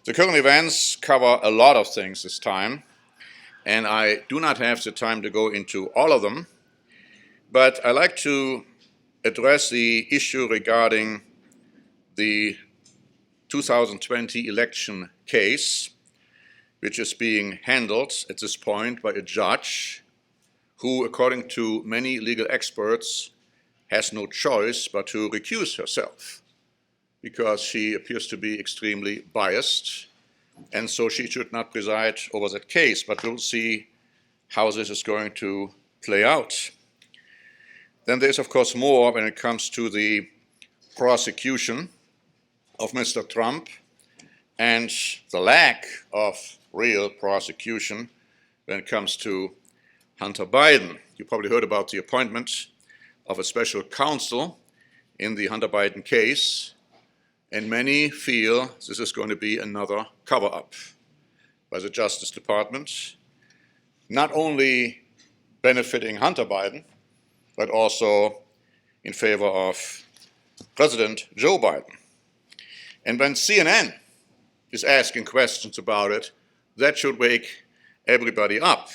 The current events cover a lot of things this time, and I do not have the time to go into all of them, but I like to address the issue regarding the 2020 election case, which is being handled at this point by a judge who, according to many legal experts, has no choice but to recuse herself because she appears to be extremely biased, and so she should not preside over that case. But we'll see how this is going to play out. Then there's, of course, more when it comes to the prosecution of Mr. Trump and the lack of real prosecution when it comes to Hunter Biden. You probably heard about the appointment of a special counsel in the Hunter Biden case, and many feel this is going to be another cover-up by the Justice Department, not only benefiting Hunter Biden, but also in favor of President Joe Biden. And when CNN is asking questions about it, that should wake everybody up.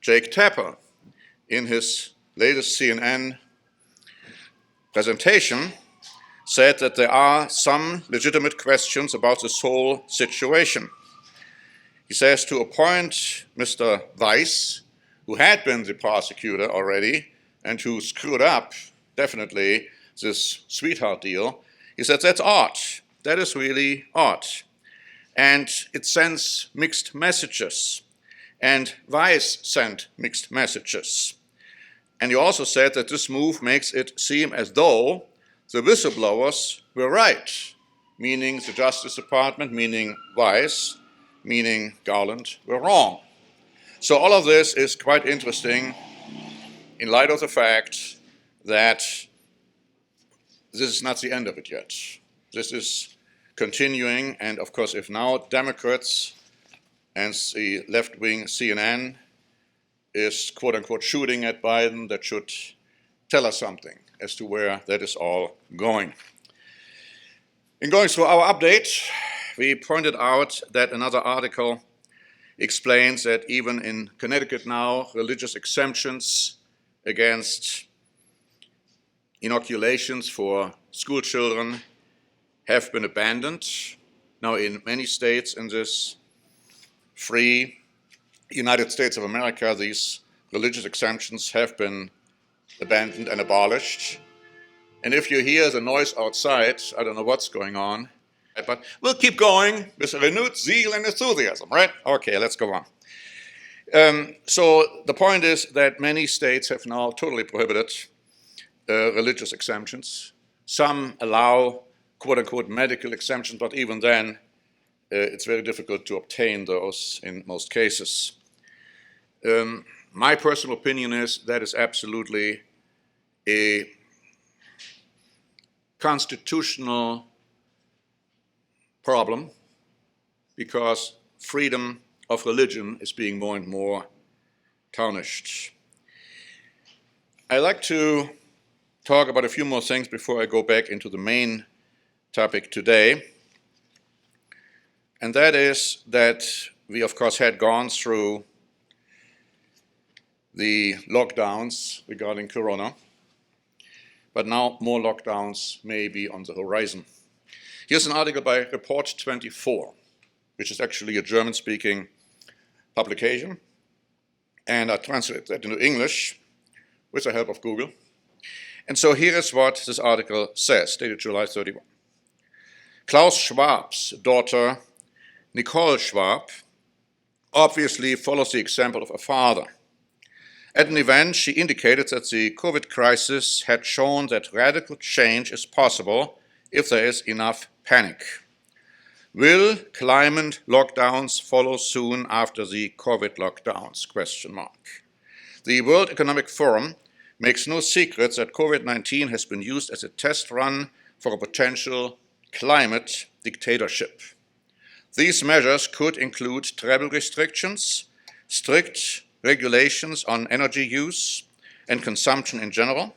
Jake Tapper, in his latest CNN presentation, said that there are some legitimate questions about this whole situation. He says to appoint Mr. Weiss, who had been the prosecutor already and who screwed up, definitely, this sweetheart deal, he said that's odd. That is really odd. And it sends mixed messages. And Weiss sent mixed messages. And he also said that this move makes it seem as though the whistleblowers were right, meaning the Justice Department, meaning Weiss, meaning Garland, were wrong. So all of this is quite interesting in light of the fact that this is not the end of it yet. This is continuing, and of course, if now Democrats and the left-wing CNN is quote-unquote shooting at Biden, that should tell us something as to where that is all going. In going through our update, we pointed out that another article explains that even in Connecticut now, religious exemptions against inoculations for school children have been abandoned. Now, in many states in this free United States of America, these religious exemptions have been abandoned and abolished. And if you hear the noise outside, I don't know what's going on, but we'll keep going with renewed zeal and enthusiasm, right? Okay, let's go on. So the point is that many states have now totally prohibited religious exemptions. Some allow quote-unquote medical exemptions, but even then, it's very difficult to obtain those in most cases. My personal opinion is that is absolutely a constitutional problem because freedom of religion is being more and more tarnished. I'd like to talk about a few more things before I go back into the main topic today. And that is that we, of course, had gone through the lockdowns regarding Corona, but now more lockdowns may be on the horizon. Here's an article by Report 24, which is actually a German-speaking publication, and I translated that into English with the help of Google. And so here is what this article says, dated July 31. Klaus Schwab's daughter, Nicole Schwab, obviously follows the example of her father. At an event, she indicated that the COVID crisis had shown that radical change is possible if there is enough panic. Will climate lockdowns follow soon after the COVID lockdowns? ? The World Economic Forum makes no secret that COVID-19 has been used as a test run for a potential climate dictatorship. These measures could include travel restrictions, strict regulations on energy use and consumption in general,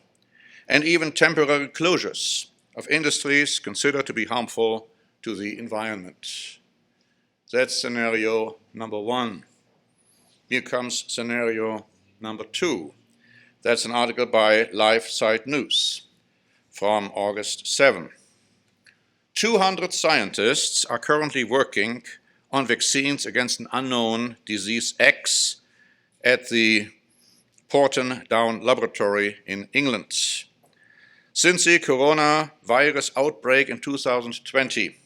and even temporary closures of industries considered to be harmful to the environment. That's scenario number one. Here comes scenario number two. That's an article by LifeSite News from August 7. 200 scientists are currently working on vaccines against an unknown disease X at the Porton Down Laboratory in England. Since the coronavirus outbreak in 2020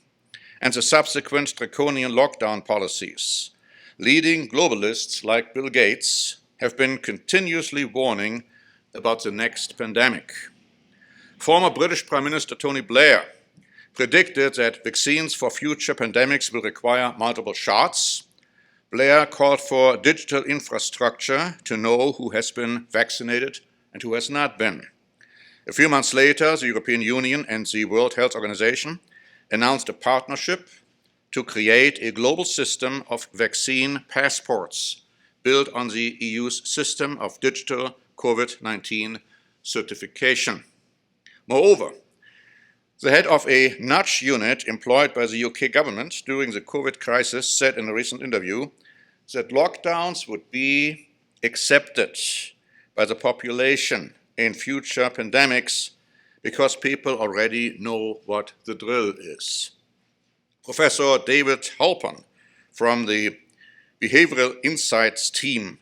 and the subsequent draconian lockdown policies, leading globalists like Bill Gates have been continuously warning about the next pandemic. Former British Prime Minister Tony Blair predicted that vaccines for future pandemics will require multiple shots. Blair called for digital infrastructure to know who has been vaccinated and who has not been. A few months later, the European Union and the World Health Organization announced a partnership to create a global system of vaccine passports built on the EU's system of digital COVID-19 certification. Moreover, the head of a nudge unit employed by the UK government during the COVID crisis said in a recent interview that lockdowns would be accepted by the population in future pandemics because people already know what the drill is. Professor David Halpern from the Behavioral Insights team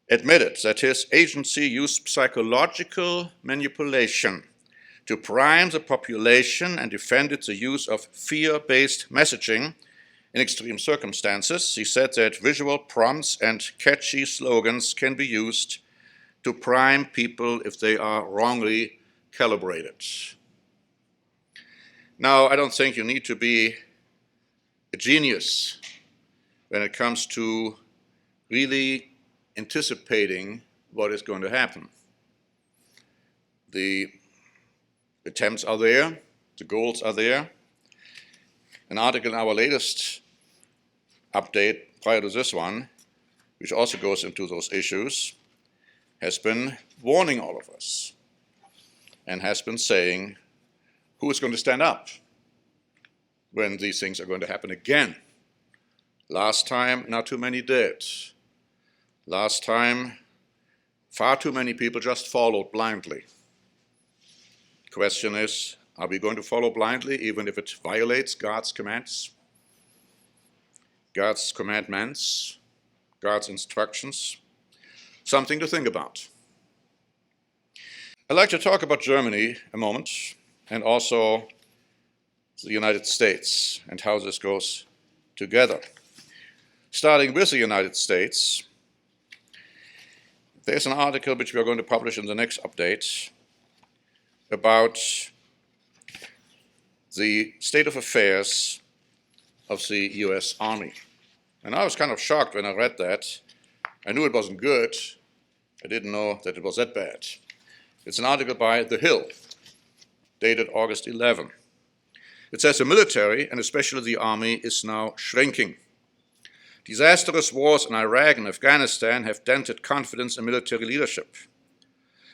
admitted that his agency used psychological manipulation to prime the population and defended the use of fear-based messaging in extreme circumstances. He said that visual prompts and catchy slogans can be used to prime people if they are wrongly calibrated. Now, I don't think you need to be a genius when it comes to really anticipating what is going to happen. The attempts are there, the goals are there. An article in our latest update prior to this one, which also goes into those issues, has been warning all of us and has been saying who is going to stand up when these things are going to happen again. Last time, not too many did. Last time, far too many people just followed blindly. Question is, are we going to follow blindly even if it violates God's commands? God's commandments, God's instructions? Something to think about. I'd like to talk about Germany a moment and also the United States and how this goes together. Starting with the United States, there's an article which we are going to publish in the next update about the state of affairs of the US Army. And I was kind of shocked when I read that. I knew it wasn't good. I didn't know that it was that bad. It's an article by The Hill, dated August 11. It says the military, and especially the Army, is now shrinking. Disastrous wars in Iraq and Afghanistan have dented confidence in military leadership.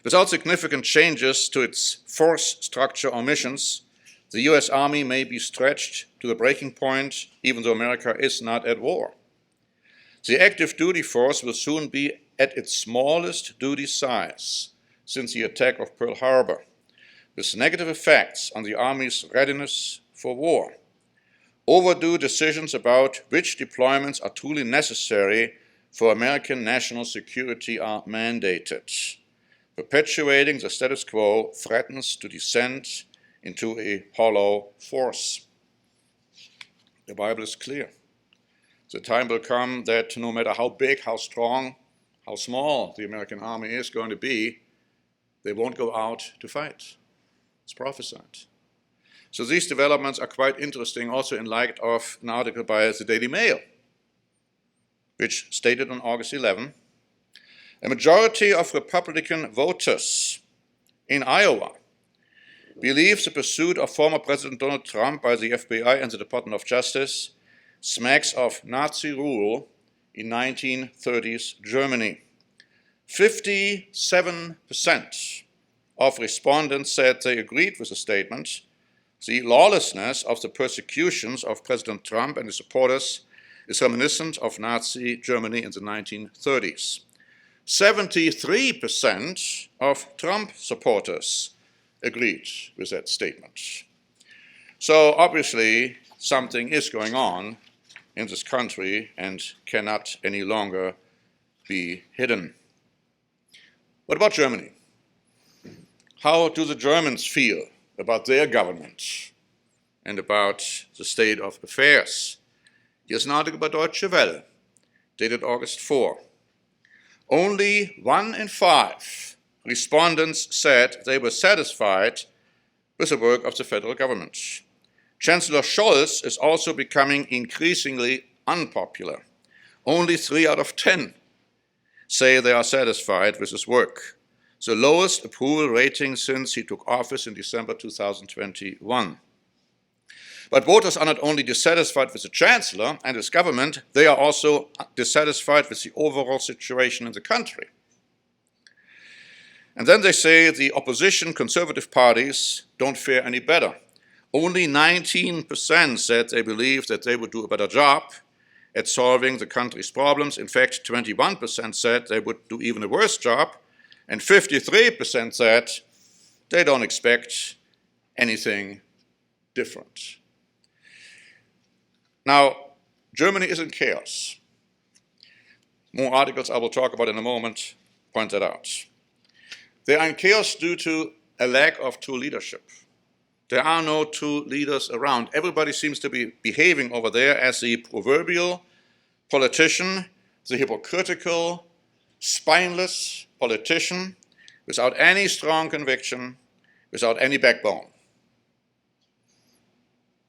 Without significant changes to its force structure or missions, the US Army may be stretched to the breaking point, even though America is not at war. The active duty force will soon be at its smallest duty size since the attack of Pearl Harbor, with negative effects on the Army's readiness for war. Overdue decisions about which deployments are truly necessary for American national security are mandated. Perpetuating the status quo threatens to descend into a hollow force. The Bible is clear. The time will come that no matter how big, how strong, how small the American army is going to be, they won't go out to fight. It's prophesied. So these developments are quite interesting also in light of an article by the Daily Mail, which stated on August 11, a majority of Republican voters in Iowa believe the pursuit of former President Donald Trump by the FBI and the Department of Justice smacks of Nazi rule in 1930s Germany. 57% of respondents said they agreed with the statement. The lawlessness of the persecutions of President Trump and his supporters is reminiscent of Nazi Germany in the 1930s. 73% of Trump supporters agreed with that statement. So obviously something is going on in this country and cannot any longer be hidden. What about Germany? How do the Germans feel about their government and about the state of affairs? Here's an article by Deutsche Welle, dated August 4. Only 1 in 5 respondents said they were satisfied with the work of the federal government. Chancellor Scholz is also becoming increasingly unpopular. Only 3 out of 10 say they are satisfied with his work, the lowest approval rating since he took office in December 2021. But voters are not only dissatisfied with the Chancellor and his government, they are also dissatisfied with the overall situation in the country. And then they say the opposition conservative parties don't fare any better. Only 19% said they believe that they would do a better job at solving the country's problems. In fact, 21% said they would do even a worse job, and 53% said they don't expect anything different. Now, Germany is in chaos. More articles I will talk about in a moment point that out. They are in chaos due to a lack of true leadership. There are no true leaders around. Everybody seems to be behaving over there as the proverbial politician, the hypocritical, spineless politician without any strong conviction, without any backbone.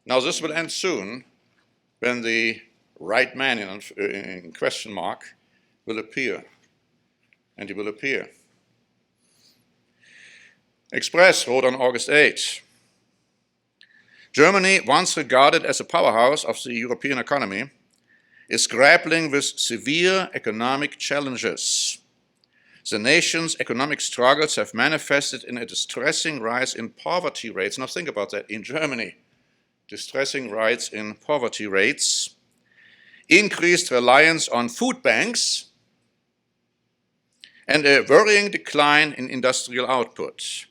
Now, this will end soon when the right man in question mark will appear, and he will appear. Express wrote on August 8, Germany, once regarded as a powerhouse of the European economy, is grappling with severe economic challenges. The nation's economic struggles have manifested in a distressing rise in poverty rates. Now think about that, in Germany. Distressing rise in poverty rates, increased reliance on food banks, and a worrying decline in industrial output.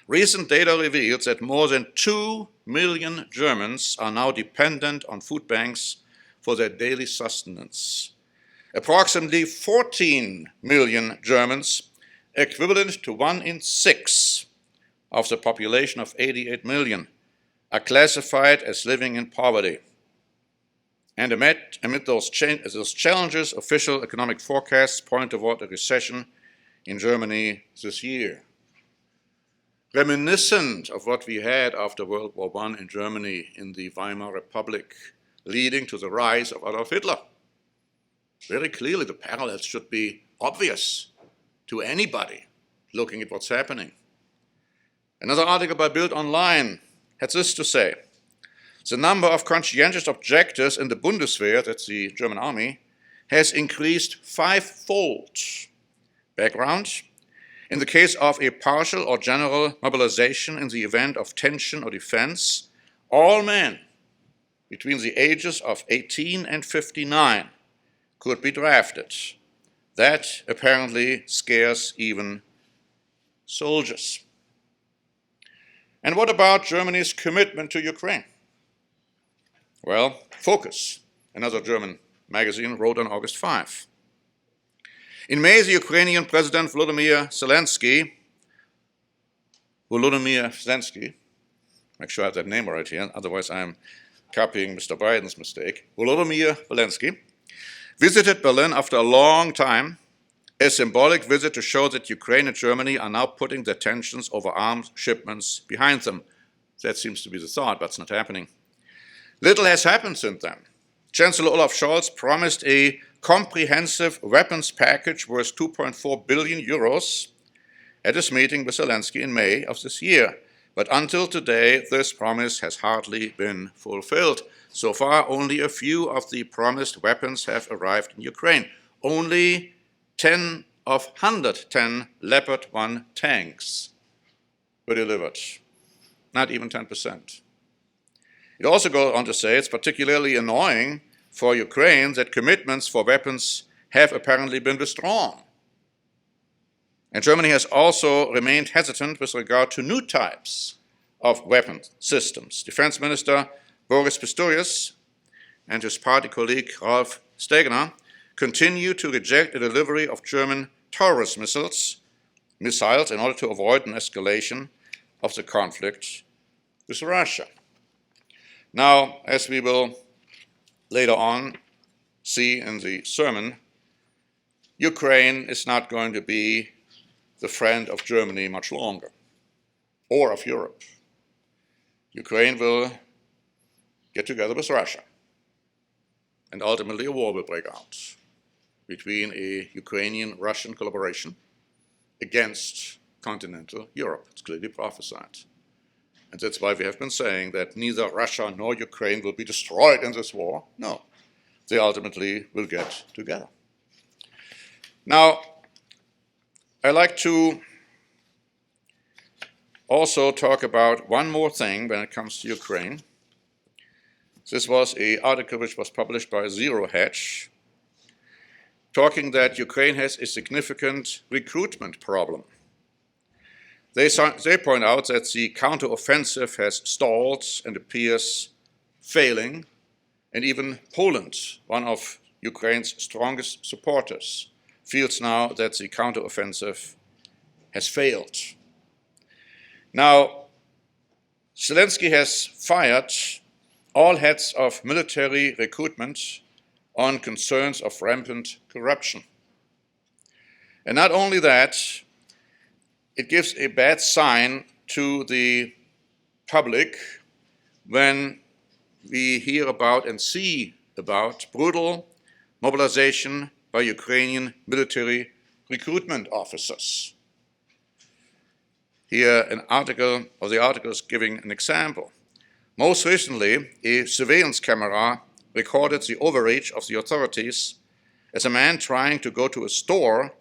Recent data reveals that more than 2 million Germans are now dependent on food banks for their daily sustenance. Approximately 14 million Germans, equivalent to 1 in 6 of the population of 88 million, are classified as living in poverty. And amid those challenges, official economic forecasts point toward a recession in Germany this year. Reminiscent of what we had after World War I in Germany in the Weimar Republic, leading to the rise of Adolf Hitler. Very clearly, the parallels should be obvious to anybody looking at what's happening. Another article by Bild Online had this to say: the number of conscientious objectors in the Bundeswehr, that's the German army, has increased 5-fold. Background: in the case of a partial or general mobilization in the event of tension or defense, all men between the ages of 18 and 59 could be drafted. That apparently scares even soldiers. And what about Germany's commitment to Ukraine? Well, Focus, another German magazine, wrote on August 5. In May, the Ukrainian President Volodymyr Zelensky, make sure I have that name right here, otherwise I'm copying Mr. Biden's mistake, Volodymyr Zelensky, visited Berlin after a long time, a symbolic visit to show that Ukraine and Germany are now putting their tensions over arms shipments behind them. That seems to be the thought, but it's not happening. Little has happened since then. Chancellor Olaf Scholz promised a comprehensive weapons package worth 2.4 billion euros at his meeting with Zelensky in May of this year. But until today, this promise has hardly been fulfilled. So far, only a few of the promised weapons have arrived in Ukraine. Only 10 of 110 Leopard 1 tanks were delivered. Not even 10%. It also goes on to say it's particularly annoying for Ukraine that commitments for weapons have apparently been withdrawn. And Germany has also remained hesitant with regard to new types of weapon systems. Defense Minister Boris Pistorius and his party colleague Ralph Stegner continue to reject the delivery of German Taurus missiles in order to avoid an escalation of the conflict with Russia. Now, as we will later on see in the sermon, Ukraine is not going to be the friend of Germany much longer, or of Europe. Ukraine will get together with Russia, and ultimately a war will break out between a Ukrainian-Russian collaboration against continental Europe. It's clearly prophesied. And that's why we have been saying that neither Russia nor Ukraine will be destroyed in this war. No, they ultimately will get together. Now, I'd like to also talk about one more thing when it comes to Ukraine. This was an article which was published by Zero Hedge, talking that Ukraine has a significant recruitment problem. They point out that the counteroffensive has stalled and appears failing, and even Poland, one of Ukraine's strongest supporters, feels now that the counteroffensive has failed. Now, Zelensky has fired all heads of military recruitment on concerns of rampant corruption. And not only that, it gives a bad sign to the public when we hear about and see about brutal mobilization by Ukrainian military recruitment officers. Here, the article is giving an example. Most recently, a surveillance camera recorded the overreach of the authorities as a man trying to go to a store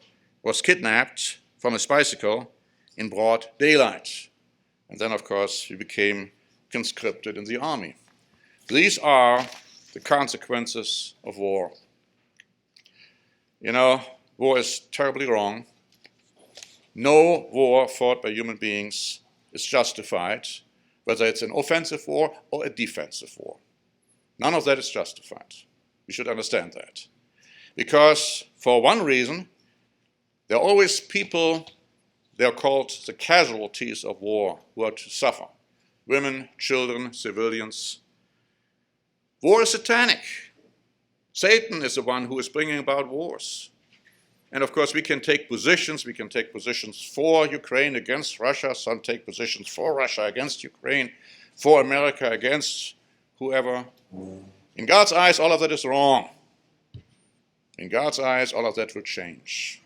was kidnapped from his bicycle in broad daylight. And then, of course, he became conscripted in the army. These are the consequences of war. You know, war is terribly wrong. No war fought by human beings is justified, whether it's an offensive war or a defensive war. None of that is justified. We should understand that. Because for one reason, there are always people, they're called the casualties of war, who are to suffer. Women, children, civilians. War is satanic. Satan is the one who is bringing about wars. And of course, we can take positions. We can take positions for Ukraine against Russia. Some take positions for Russia against Ukraine, for America against whoever. In God's eyes, all of that is wrong. In God's eyes, all of that will change.